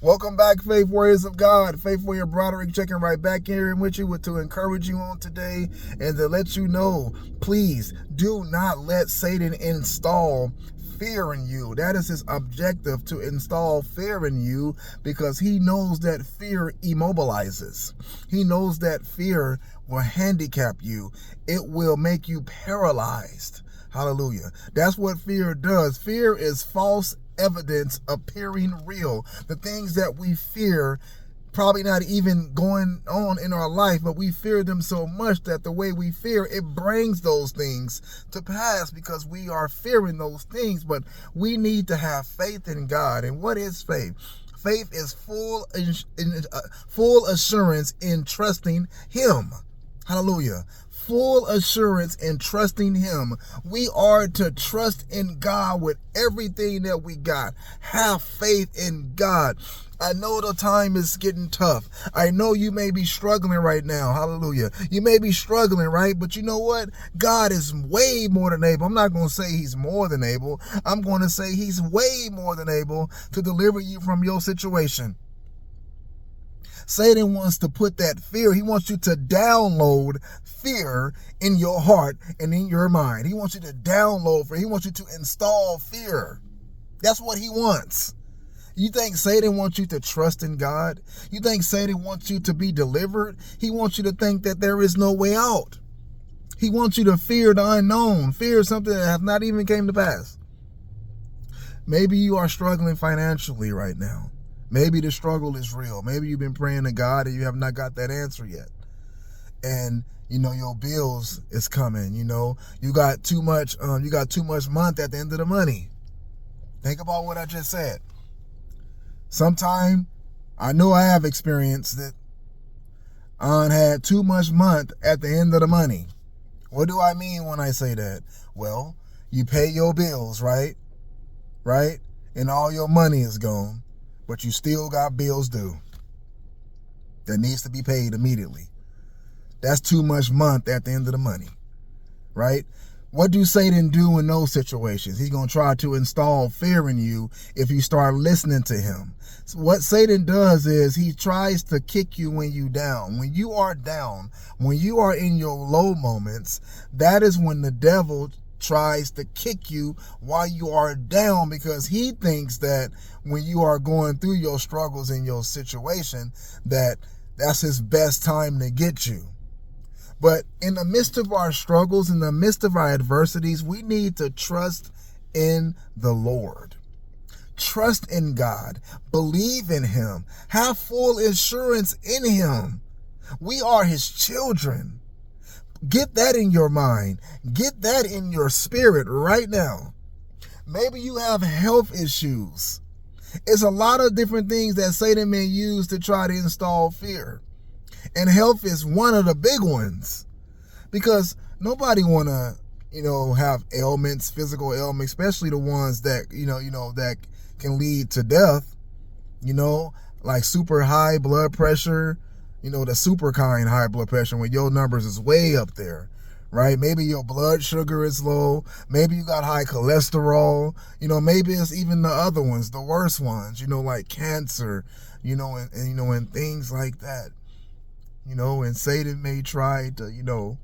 Welcome back, Faith Warriors of God. Faith Warrior Broderick checking right back here with you to encourage you on today and to let you know, please do not let Satan install fear in you. That is his objective, to install fear in you, because he knows that fear immobilizes. He knows that fear will handicap you. It will make you paralyzed. Hallelujah. That's what fear does. Fear is false evidence appearing real. The things that we fear probably not even going on in our life, but we fear them so much that the way we fear, it brings those things to pass because we are fearing those things. But we need to have faith in God. And what is faith? Faith is full assurance in trusting Him. Hallelujah. Full assurance in trusting Him. We are to trust in God with everything that we got. Have faith in God. I know the time is getting tough. I know you may be struggling right now. Hallelujah. You may be struggling, right? But you know what? God is way more than able. I'm not going to say He's more than able. I'm going to say He's way more than able to deliver you from your situation. Satan wants to put that fear. He wants you to download fear in your heart and in your mind. He wants you to download fear. He wants you to install fear. That's what he wants. You think Satan wants you to trust in God? You think Satan wants you to be delivered? He wants you to think that there is no way out. He wants you to fear the unknown, fear something that has not even came to pass. Maybe you are struggling financially right now. Maybe the struggle is real. Maybe you've been praying to God and you have not got that answer yet. And your bills is coming. You got too much month at the end of the money. Think about what I just said. Sometime, I know I have experienced it. I had too much month at the end of the money. What do I mean when I say that? Well, you pay your bills, right? Right? And all your money is gone. But you still got bills due that needs to be paid immediately. That's too much month at the end of the money, right? What do Satan do in those situations? He's going to try to install fear in you if you start listening to him. So what Satan does is he tries to kick you when you down. When you are down, when you are in your low moments, that is when the devil tries to kick you while you are down, because he thinks that when you are going through your struggles in your situation, that's his best time to get you. But in the midst of our struggles, in the midst of our adversities, we need to trust in the Lord. Trust in God. Believe in Him. Have full assurance in Him. We are His children. Get that in your mind. Get that in your spirit right now. Maybe you have health issues. It's a lot of different things that Satan may use to try to install fear. And health is one of the big ones. Because nobody want to, have ailments, physical ailments, especially the ones that, that can lead to death, like super high blood pressure, the super kind high blood pressure when your numbers is way up there, right? Maybe your blood sugar is low. Maybe you got high cholesterol. Maybe it's even the other ones, the worst ones, like cancer, and things like that. And Satan may try to,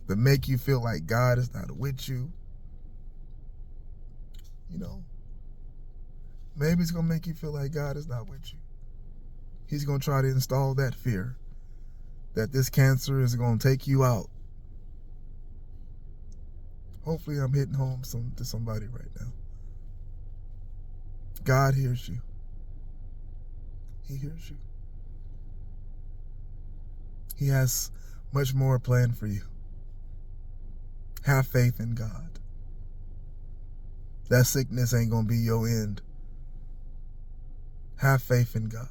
to make you feel like God is not with you. Maybe it's going to make you feel like God is not with you. He's going to try to install that fear that this cancer is going to take you out. Hopefully I'm hitting home to somebody right now. God hears you. He hears you. He has much more planned for you. Have faith in God. That sickness ain't going to be your end. Have faith in God.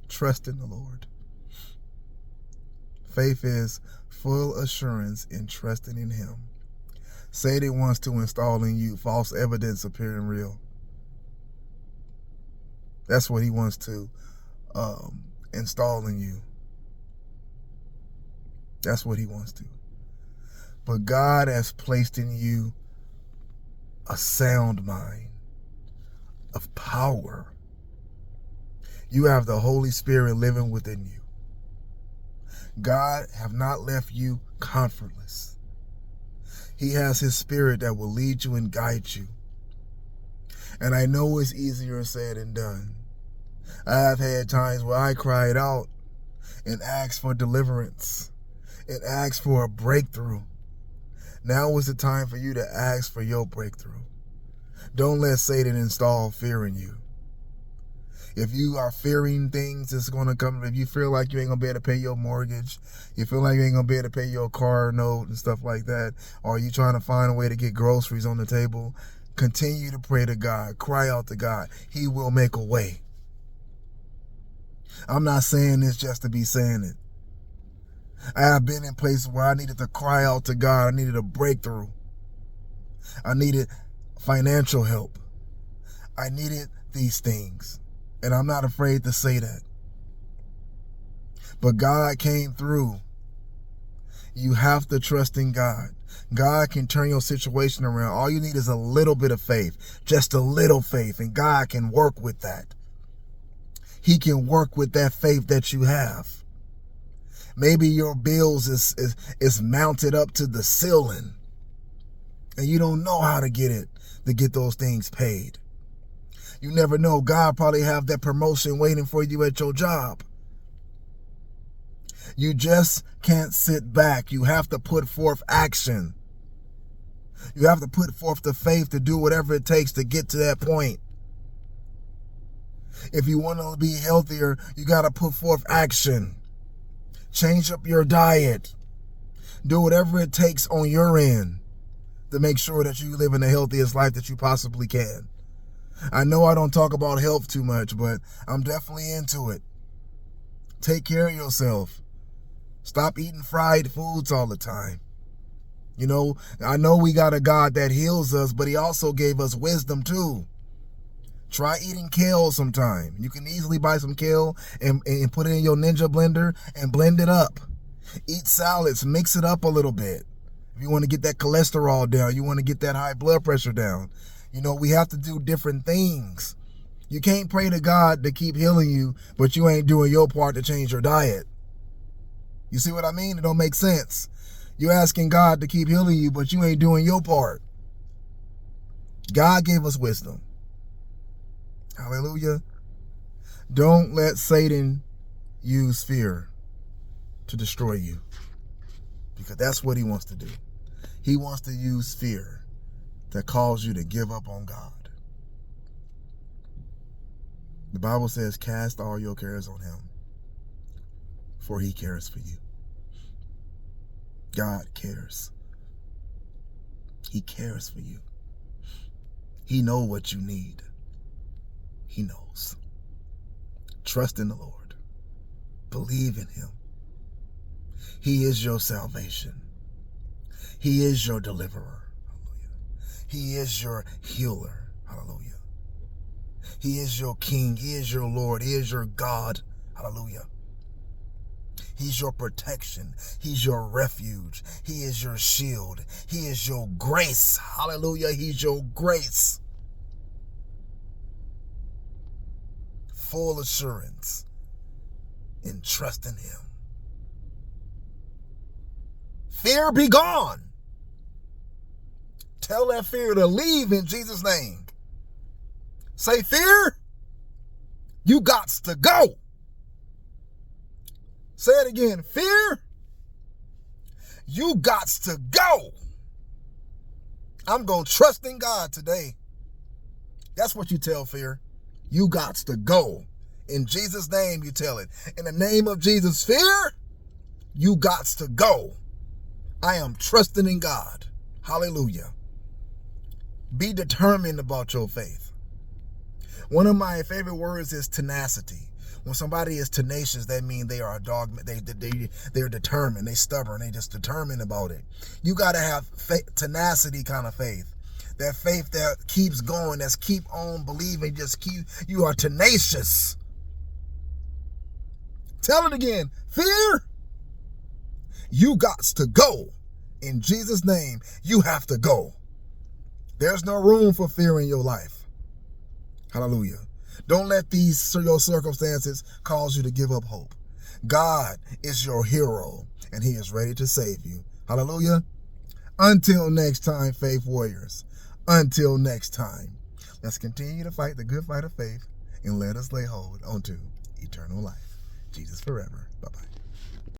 Trust in the Lord. Faith is full assurance in trusting in Him. Satan wants to install in you false evidence appearing real. That's what he wants to install in you. That's what he wants to. But God has placed in you a sound mind of power, You have the Holy Spirit living within you. God have not left you comfortless. He has his Spirit that will lead you and guide you. And I know it's easier said than done. I have had times where I cried out and asked for deliverance and asked for a breakthrough. Now is the time for you to ask for your breakthrough. Don't let Satan install fear in you. If you are fearing things that's going to come, if you feel like you ain't going to be able to pay your mortgage, you feel like you ain't going to be able to pay your car note and stuff like that, or you trying to find a way to get groceries on the table, continue to pray to God. Cry out to God. He will make a way. I'm not saying this just to be saying it. I have been in places where I needed to cry out to God. I needed a breakthrough. I needed financial help. I needed these things. And I'm not afraid to say that. But God came through. You have to trust in God. God can turn your situation around. All you need is a little bit of faith. Just a little faith. And God can work with that. He can work with that faith that you have. Maybe your bills is mounted up to the ceiling. And you don't know how to get those things paid. You never know. God probably have that promotion waiting for you at your job. You just can't sit back. You have to put forth action. You have to put forth the faith to do whatever it takes to get to that point. If you want to be healthier, you got to put forth action. Change up your diet. Do whatever it takes on your end to make sure that you live in the healthiest life that you possibly can. I know I don't talk about health too much, but I'm definitely into it. Take care of yourself. Stop eating fried foods all the time. You know, I know we got a God that heals us, but he also gave us wisdom too. Try eating kale sometime. You can easily buy some kale and put it in your Ninja blender and blend it up. Eat salads, mix it up a little bit. If you want to get that cholesterol down, you want to get that high blood pressure down. You know, we have to do different things. You can't pray to God to keep healing you, but you ain't doing your part to change your diet. You see what I mean? It don't make sense. You're asking God to keep healing you, but you ain't doing your part. God gave us wisdom. Hallelujah. Don't let Satan use fear to destroy you, because that's what he wants to do. He wants to use fear that cause you to give up on God. The Bible says, cast all your cares on him, for he cares for you. God cares. He cares for you. He knows what you need. He knows. Trust in the Lord. Believe in him. He is your salvation. He is your deliverer. He is your healer. Hallelujah. He is your King. He is your Lord. He is your God. Hallelujah. He's your protection. He's your refuge. He is your shield. He is your grace. Hallelujah. He's your grace. Full assurance and trust in him. Fear be gone. Tell that fear to leave in Jesus' name. Say, fear, you gots to go. Say it again. Fear, you gots to go. I'm going to trust in God today. That's what you tell fear. You gots to go. In Jesus' name, you tell it. In the name of Jesus, fear, you gots to go. I am trusting in God. Hallelujah. Be determined about your faith. One of my favorite words is tenacity. When somebody is tenacious, that means they are a dog. They're determined. They stubborn. They just determined about it. You got to have tenacity kind of faith. That faith that keeps going, that's keep on believing, you are tenacious. Tell it again. Fear, you got to go. In Jesus' name, you have to go. There's no room for fear in your life. Hallelujah. Don't let your circumstances cause you to give up hope. God is your hero, and he is ready to save you. Hallelujah. Until next time, faith warriors. Until next time, let's continue to fight the good fight of faith, and let us lay hold onto eternal life. Jesus forever. Bye-bye.